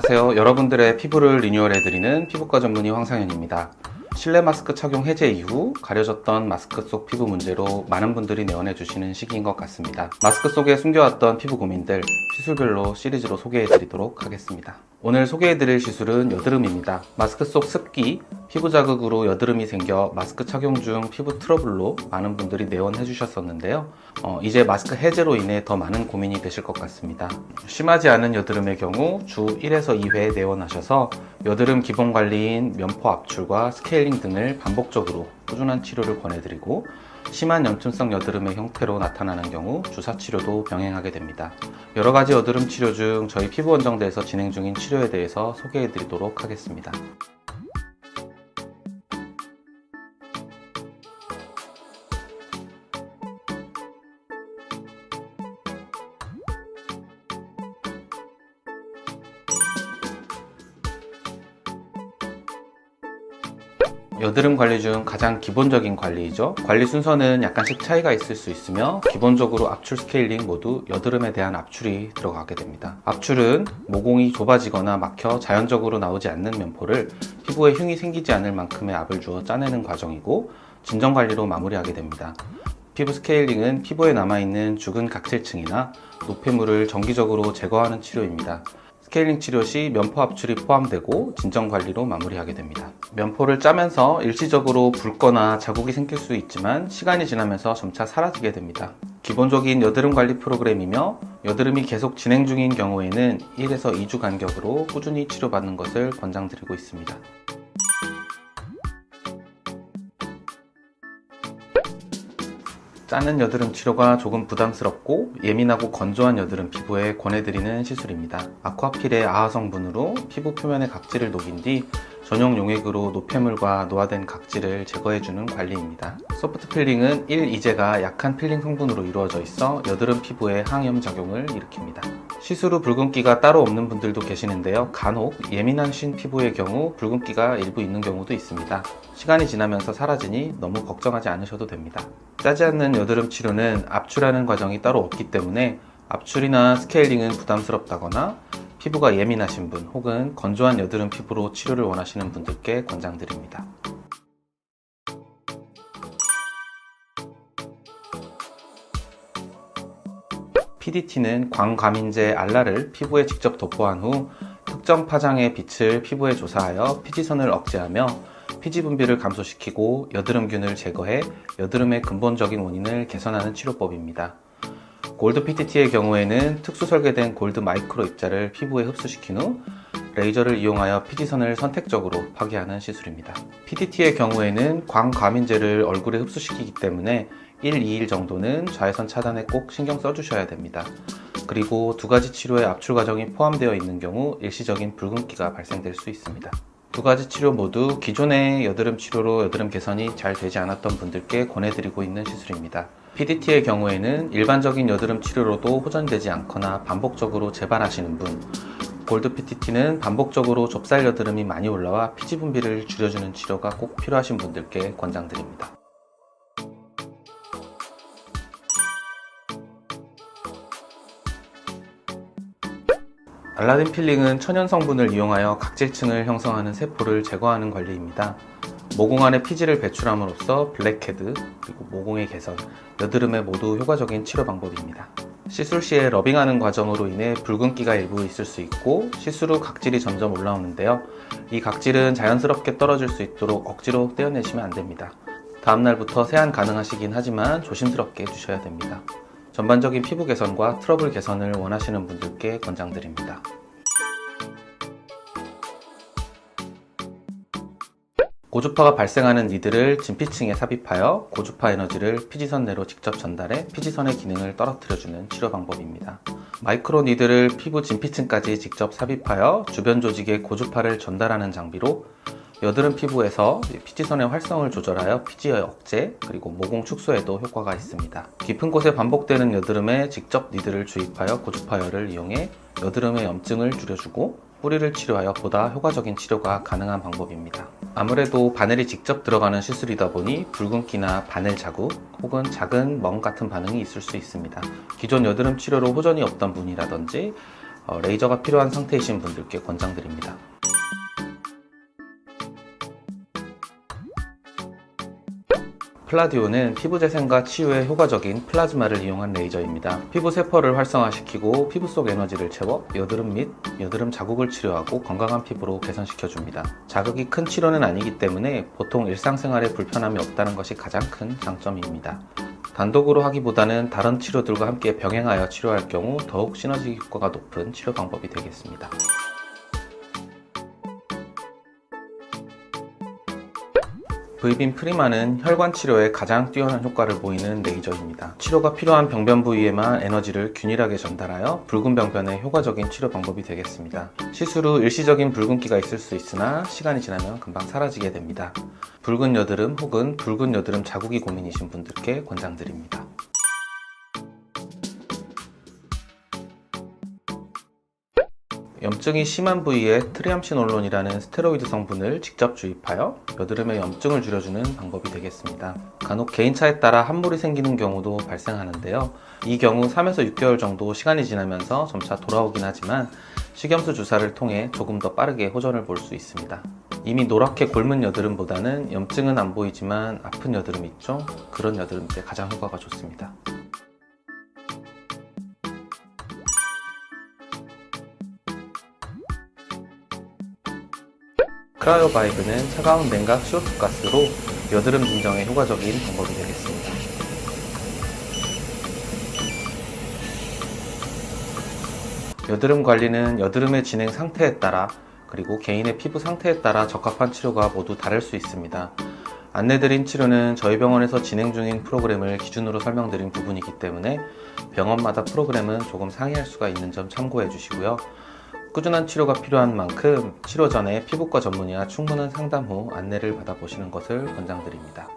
안녕하세요. 여러분들의 피부를 리뉴얼해드리는 피부과 전문의 황상현입니다. 실내 마스크 착용 해제 이후 가려졌던 마스크 속 피부 문제로 많은 분들이 내원해주시는 시기인 것 같습니다. 마스크 속에 숨겨왔던 피부 고민들 시술별로 시리즈로 소개해드리도록 하겠습니다. 오늘 소개해드릴 시술은 여드름입니다. 마스크 속 습기, 피부 자극으로 여드름이 생겨 마스크 착용 중 피부 트러블로 많은 분들이 내원해 주셨었는데요. 이제 마스크 해제로 인해 더 많은 고민이 되실 것 같습니다. 심하지 않은 여드름의 경우 주 1에서 2회 내원하셔서 여드름 기본 관리인 면포 압출과 스케일링 등을 반복적으로 꾸준한 치료를 권해드리고, 심한 염증성 여드름의 형태로 나타나는 경우 주사 치료도 병행하게 됩니다. 여러 가지 여드름 치료 중 저희 피부원정대에서 진행 중인 치료에 대해서 소개해드리도록 하겠습니다. 여드름 관리 중 가장 기본적인 관리이죠. 관리 순서는 약간씩 차이가 있을 수 있으며, 기본적으로 압출, 스케일링 모두 여드름에 대한 압출이 들어가게 됩니다. 압출은 모공이 좁아지거나 막혀 자연적으로 나오지 않는 면포를 피부에 흉이 생기지 않을 만큼의 압을 주어 짜내는 과정이고, 진정 관리로 마무리하게 됩니다. 피부 스케일링은 피부에 남아있는 죽은 각질층이나 노폐물을 정기적으로 제거하는 치료입니다. 스케일링 치료 시 면포 압출이 포함되고 진정 관리로 마무리하게 됩니다. 면포를 짜면서 일시적으로 붉거나 자국이 생길 수 있지만 시간이 지나면서 점차 사라지게 됩니다. 기본적인 여드름 관리 프로그램이며, 여드름이 계속 진행 중인 경우에는 1에서 2주 간격으로 꾸준히 치료받는 것을 권장드리고 있습니다. 짜는 여드름 치료가 조금 부담스럽고 예민하고 건조한 여드름 피부에 권해드리는 시술입니다. 아쿠아필의 아화 성분으로 피부 표면의 각질을 녹인 뒤 전용 용액으로 노폐물과 노화된 각질을 제거해주는 관리입니다. 소프트 필링은 1이제가 약한 필링 성분으로 이루어져 있어 여드름 피부에 항염 작용을 일으킵니다. 시술 후 붉은기가 따로 없는 분들도 계시는데요. 간혹 예민한 신 피부의 경우 붉은기가 일부 있는 경우도 있습니다. 시간이 지나면서 사라지니 너무 걱정하지 않으셔도 됩니다. 짜지 않는 여드름 치료는 압출하는 과정이 따로 없기 때문에 압출이나 스케일링은 부담스럽다거나 피부가 예민하신 분 혹은 건조한 여드름 피부로 치료를 원하시는 분들께 권장드립니다. PDT는 광과민제 알라를 피부에 직접 도포한 후 특정 파장의 빛을 피부에 조사하여 피지선을 억제하며 피지 분비를 감소시키고 여드름균을 제거해 여드름의 근본적인 원인을 개선하는 치료법입니다. 골드 PTT의 경우에는 특수 설계된 골드 마이크로 입자를 피부에 흡수시킨 후 레이저를 이용하여 피지선을 선택적으로 파괴하는 시술입니다. PTT의 경우에는 광과민제를 얼굴에 흡수시키기 때문에 1, 2일 정도는 자외선 차단에 꼭 신경 써주셔야 됩니다. 그리고 두 가지 치료의 압출 과정이 포함되어 있는 경우 일시적인 붉은기가 발생될 수 있습니다. 두 가지 치료 모두 기존의 여드름 치료로 여드름 개선이 잘 되지 않았던 분들께 권해드리고 있는 시술입니다. PDT의 경우에는 일반적인 여드름 치료로도 호전되지 않거나 반복적으로 재발하시는 분, 골드 PTT는 반복적으로 좁쌀 여드름이 많이 올라와 피지 분비를 줄여주는 치료가 꼭 필요하신 분들께 권장드립니다. 알라딘 필링은 천연 성분을 이용하여 각질층을 형성하는 세포를 제거하는 관리입니다. 모공 안에 피지를 배출함으로써 블랙헤드, 그리고 모공의 개선, 여드름에 모두 효과적인 치료 방법입니다. 시술 시에 러빙하는 과정으로 인해 붉은기가 일부 있을 수 있고 시술 후 각질이 점점 올라오는데요. 이 각질은 자연스럽게 떨어질 수 있도록 억지로 떼어내시면 안 됩니다. 다음날부터 세안 가능하시긴 하지만 조심스럽게 해주셔야 됩니다. 전반적인 피부 개선과 트러블 개선을 원하시는 분들께 권장드립니다. 고주파가 발생하는 니들을 진피층에 삽입하여 고주파 에너지를 피지선 내로 직접 전달해 피지선의 기능을 떨어뜨려주는 치료 방법입니다. 마이크로 니들을 피부 진피층까지 직접 삽입하여 주변 조직에 고주파를 전달하는 장비로 여드름 피부에서 피지선의 활성을 조절하여 피지의 억제, 그리고 모공 축소에도 효과가 있습니다. 깊은 곳에 반복되는 여드름에 직접 니들을 주입하여 고주파열을 이용해 여드름의 염증을 줄여주고 뿌리를 치료하여 보다 효과적인 치료가 가능한 방법입니다. 아무래도 바늘이 직접 들어가는 시술이다 보니 붉은기나 바늘 자국 혹은 작은 멍 같은 반응이 있을 수 있습니다. 기존 여드름 치료로 호전이 없던 분이라든지 레이저가 필요한 상태이신 분들께 권장드립니다. 플라디오는 피부 재생과 치유에 효과적인 플라즈마를 이용한 레이저입니다. 피부 세포를 활성화시키고 피부 속 에너지를 채워 여드름 및 여드름 자국을 치료하고 건강한 피부로 개선시켜줍니다. 자극이 큰 치료는 아니기 때문에 보통 일상생활에 불편함이 없다는 것이 가장 큰 장점입니다. 단독으로 하기보다는 다른 치료들과 함께 병행하여 치료할 경우 더욱 시너지 효과가 높은 치료 방법이 되겠습니다. V빔 프리마는 혈관 치료에 가장 뛰어난 효과를 보이는 레이저입니다. 치료가 필요한 병변 부위에만 에너지를 균일하게 전달하여 붉은 병변에 효과적인 치료 방법이 되겠습니다. 시술 후 일시적인 붉은기가 있을 수 있으나 시간이 지나면 금방 사라지게 됩니다. 붉은 여드름 혹은 붉은 여드름 자국이 고민이신 분들께 권장드립니다. 염증이 심한 부위에 트리암시놀론이라는 스테로이드 성분을 직접 주입하여 여드름의 염증을 줄여주는 방법이 되겠습니다. 간혹 개인차에 따라 함몰이 생기는 경우도 발생하는데요. 이 경우 3에서 6개월 정도 시간이 지나면서 점차 돌아오긴 하지만 식염수 주사를 통해 조금 더 빠르게 호전을 볼 수 있습니다. 이미 노랗게 곪은 여드름보다는 염증은 안 보이지만 아픈 여드름 있죠? 그런 여드름 때 가장 효과가 좋습니다. 크라이오바이브는 차가운 냉각 CO2 가스로 여드름 진정에 효과적인 방법이 되겠습니다. 여드름 관리는 여드름의 진행 상태에 따라 그리고 개인의 피부 상태에 따라 적합한 치료가 모두 다를 수 있습니다. 안내드린 치료는 저희 병원에서 진행 중인 프로그램을 기준으로 설명드린 부분이기 때문에 병원마다 프로그램은 조금 상이할 수가 있는 점 참고해 주시고요. 꾸준한 치료가 필요한 만큼 치료 전에 피부과 전문의와 충분한 상담 후 안내를 받아보시는 것을 권장드립니다.